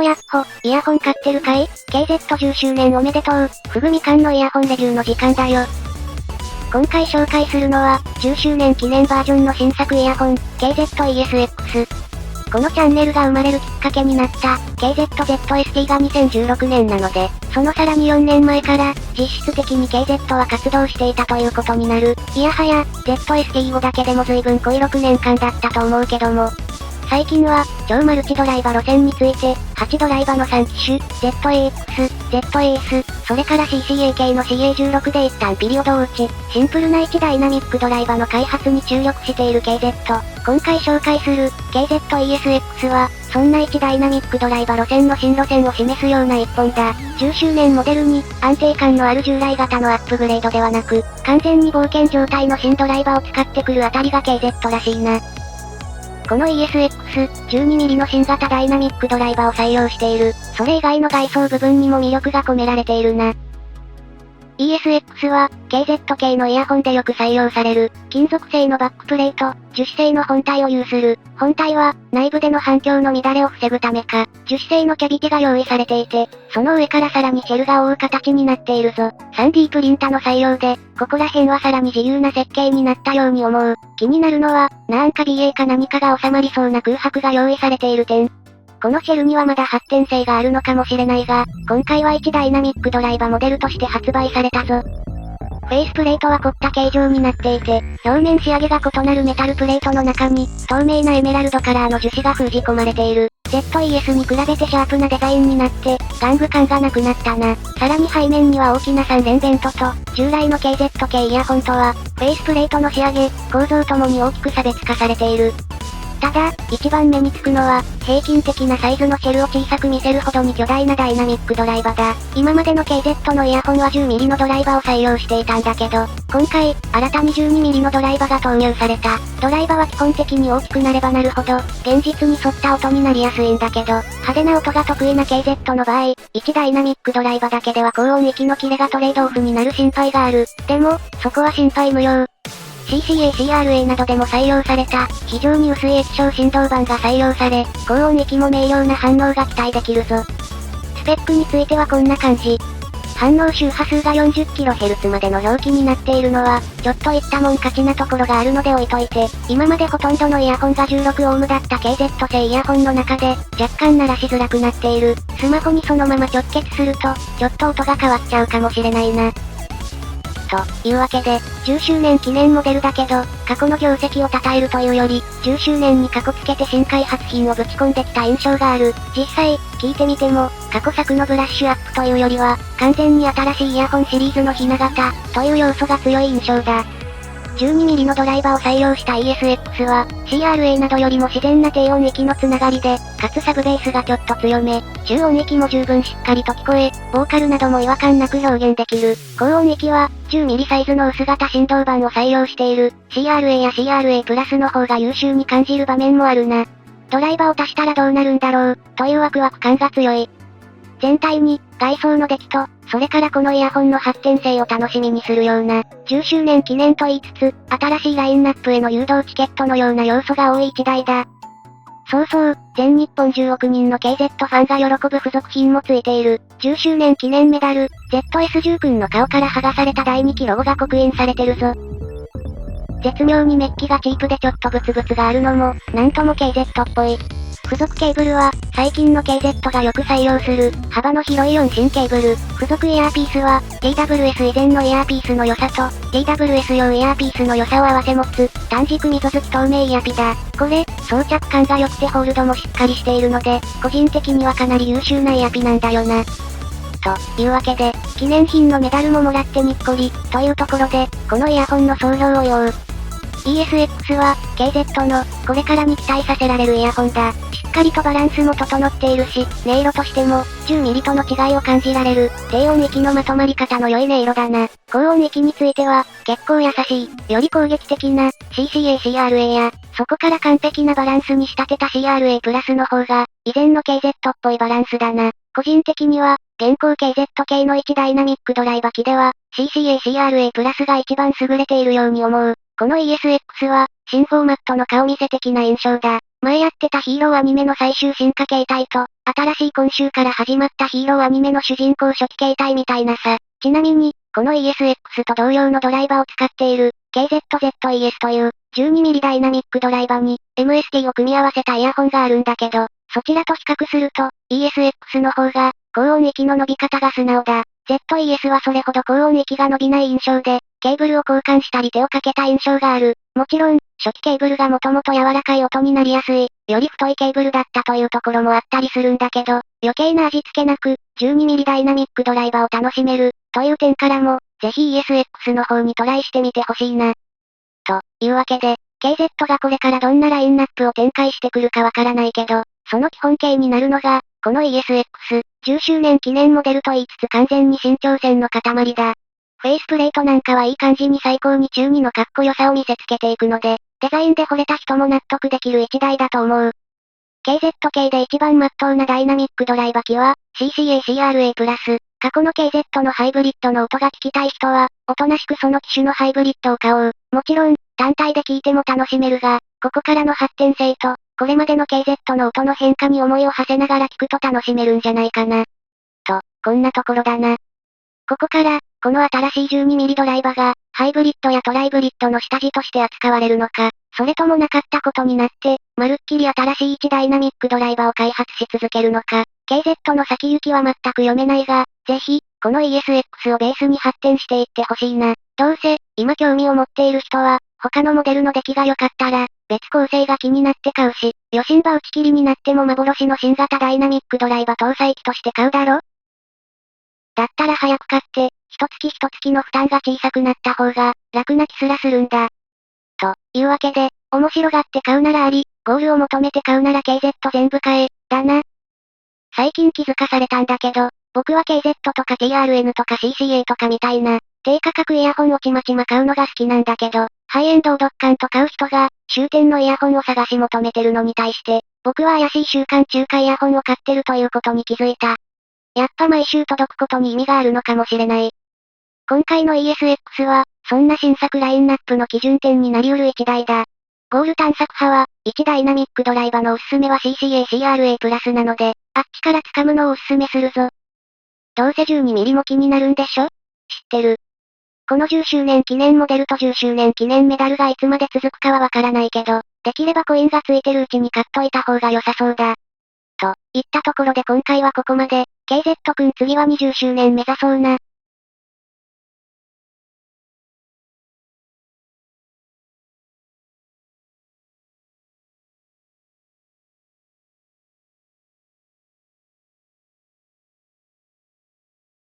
ほやっほ、イヤホン買ってるかい？ KZ10 周年おめでとう。ふぐみかんのイヤホンレビューの時間だよ。今回紹介するのは、10周年記念バージョンの新作イヤホン、KZ-ES-X。このチャンネルが生まれるきっかけになった、KZ-ZST が2016年なので、そのさらに4年前から、実質的に KZ は活動していたということになる。いやはや、ZST 後だけでも随分濃い6年間だったと思うけども、最近は、超マルチドライバ路線について、8ドライバの3機種、ZAX、ZAS、それから CCA 系の CA16 で一旦ピリオドを打ち、シンプルな1ダイナミックドライバの開発に注力している KZ。今回紹介する、KZ-ES-X は、そんな1ダイナミックドライバ路線の新路線を示すような一本だ。10周年モデルに、安定感のある従来型のアップグレードではなく、完全に冒険状態の新ドライバを使ってくるあたりが KZ らしいな。この ES-X、12mm の新型ダイナミックドライバを採用している。それ以外の外装部分にも魅力が込められているな。ES-X は、KZ 系のイヤホンでよく採用される、金属製のバックプレート、樹脂製の本体を有する。本体は、内部での反響の乱れを防ぐためか、樹脂製のキャビティが用意されていて、その上からさらにシェルが覆う形になっているぞ。3D プリンタの採用で、ここら辺はさらに自由な設計になったように思う。気になるのは、なんか BA か何かが収まりそうな空白が用意されている点。このシェルにはまだ発展性があるのかもしれないが、今回は1ダイナミックドライバモデルとして発売されたぞ。フェイスプレートは凝った形状になっていて、表面仕上げが異なるメタルプレートの中に、透明なエメラルドカラーの樹脂が封じ込まれている。ZES に比べてシャープなデザインになって、玩具感がなくなったな。さらに背面には大きな3連ベントと、従来の KZ 系イヤホンとは、フェイスプレートの仕上げ、構造ともに大きく差別化されている。ただ、一番目につくのは、平均的なサイズのシェルを小さく見せるほどに巨大なダイナミックドライバだ。今までの KZ のイヤホンは 10mm のドライバを採用していたんだけど、今回、新たに 12mm のドライバが投入された。ドライバは基本的に大きくなればなるほど、現実に沿った音になりやすいんだけど、派手な音が得意な KZ の場合、1ダイナミックドライバだけでは高音域のキレがトレードオフになる心配がある。でも、そこは心配無用。CCA、CRA などでも採用された、非常に薄い液晶振動板が採用され、高音域も明瞭な反応が期待できるぞ。スペックについてはこんな感じ。反応周波数が 40kHz までの表記になっているのは、ちょっといったもん勝ちなところがあるので置いといて、今までほとんどのイヤホンが 16Ohm だった KZ 製イヤホンの中で、若干鳴らしづらくなっている。スマホにそのまま直結すると、ちょっと音が変わっちゃうかもしれないな。というわけで、10周年記念モデルだけど、過去の業績を称えるというより、10周年にかこつけて新開発品をぶち込んできた印象がある。実際、聞いてみても、過去作のブラッシュアップというよりは、完全に新しいイヤホンシリーズのひな形、という要素が強い印象だ。12mm のドライバーを採用した ES-X は、CRA などよりも自然な低音域のつながりで、かつサブベースがちょっと強め、中音域も十分しっかりと聞こえ、ボーカルなども違和感なく表現できる。高音域は、10mm サイズの薄型振動板を採用している、CRA や CRA プラスの方が優秀に感じる場面もあるな。ドライバーを足したらどうなるんだろう、というワクワク感が強い。全体に、外装の出来と、それからこのイヤホンの発展性を楽しみにするような、10周年記念と言いつつ、新しいラインナップへの誘導チケットのような要素が多い一台だ。そうそう、全日本10億人の KZ ファンが喜ぶ付属品もついている。10周年記念メダル、ZS10 君の顔から剥がされた第2期ロゴが刻印されてるぞ。絶妙にメッキがチープでちょっとブツブツがあるのも、なんとも KZ っぽい。付属ケーブルは、最近の KZ がよく採用する、幅の広い4芯ケーブル。付属イヤーピースは、TWS 以前のイヤーピースの良さと、TWS 用イヤーピースの良さを併せ持つ、単軸溝付き透明イヤピだ。これ、装着感が良くてホールドもしっかりしているので、個人的にはかなり優秀なイヤピなんだよな。というわけで、記念品のメダルももらってにっこり、というところで、このイヤホンの総評を言おう。ES-X は、KZ の、これからに期待させられるイヤホンだ。しっかりとバランスも整っているし、音色としても、10mm との違いを感じられる、低音域のまとまり方の良い音色だな。高音域については、結構優しい、より攻撃的な、CCA、CRA や、そこから完璧なバランスに仕立てた CRA プラスの方が、以前の KZ っぽいバランスだな。個人的には、現行 KZ 系の1ダイナミックドライバ機では、CCA、CRA プラスが一番優れているように思う。この ES-X は、新フォーマットの顔見せ的な印象だ。前やってたヒーローアニメの最終進化形態と、新しい今週から始まったヒーローアニメの主人公初期形態みたいなさ。ちなみに、この ESX と同様のドライバーを使っている、KZZES という、12mm ダイナミックドライバに、MST を組み合わせたイヤホンがあるんだけど、そちらと比較すると、ESX の方が、高音域の伸び方が素直だ。ZES はそれほど高音域が伸びない印象で、ケーブルを交換したり手をかけた印象がある。もちろん、初期ケーブルがもともと柔らかい音になりやすい、より太いケーブルだったというところもあったりするんだけど、余計な味付けなく、12mm ダイナミックドライバーを楽しめる、という点からも、ぜひ ESX の方にトライしてみてほしいな。というわけで、KZ がこれからどんなラインナップを展開してくるかわからないけど、その基本形になるのが、この ESX、10周年記念モデルと言いつつ完全に新挑戦の塊だ。フェイスプレートなんかはいい感じに最高に中2のかっこよさを見せつけていくので、デザインで惚れた人も納得できる一台だと思う。KZ 系で一番真っ当なダイナミックドライバ機は、CCA-CRA+。過去の KZ のハイブリッドの音が聞きたい人は、おとなしくその機種のハイブリッドを買おう。もちろん、単体で聞いても楽しめるが、ここからの発展性と、これまでの KZ の音の変化に思いを馳せながら聞くと楽しめるんじゃないかな。と、こんなところだな。ここから、この新しい 12mm ドライバが、ハイブリッドやトライブリッドの下地として扱われるのか、それともなかったことになって、まるっきり新しい1ダイナミックドライバを開発し続けるのか、KZ の先行きは全く読めないが、ぜひ、この ESX をベースに発展していってほしいな。どうせ、今興味を持っている人は、他のモデルの出来が良かったら、別構成が気になって買うし、余震波打ち切りになっても幻の新型ダイナミックドライバ搭載機として買うだろ？だったら早く買って、一月一月の負担が小さくなった方が、楽な気すらするんだ。というわけで、面白がって買うならあり、ゴールを求めて買うなら KZ 全部買え、だな。最近気づかされたんだけど、僕は KZ とか TRN とか CCA とかみたいな、低価格イヤホンをちまちま買うのが好きなんだけど、ハイエンドをドッカンと買う人が、終点のイヤホンを探し求めてるのに対して、僕は怪しい習慣中華イヤホンを買ってるということに気づいた。やっぱ毎週届くことに意味があるのかもしれない。今回の ESX は、そんな新作ラインナップの基準点になり得る一台だ。ゴール探索派は、1ダイナミックドライバのおすすめは CCA-CRA+ なので、あっちから掴むのをおすすめするぞ。どうせ12ミリも気になるんでしょ？知ってる。この10周年記念モデルと10周年記念メダルがいつまで続くかはわからないけど、できればコインがついてるうちに買っといた方が良さそうだ。といったところで今回はここまで、KZ くん次は20周年目指そうな。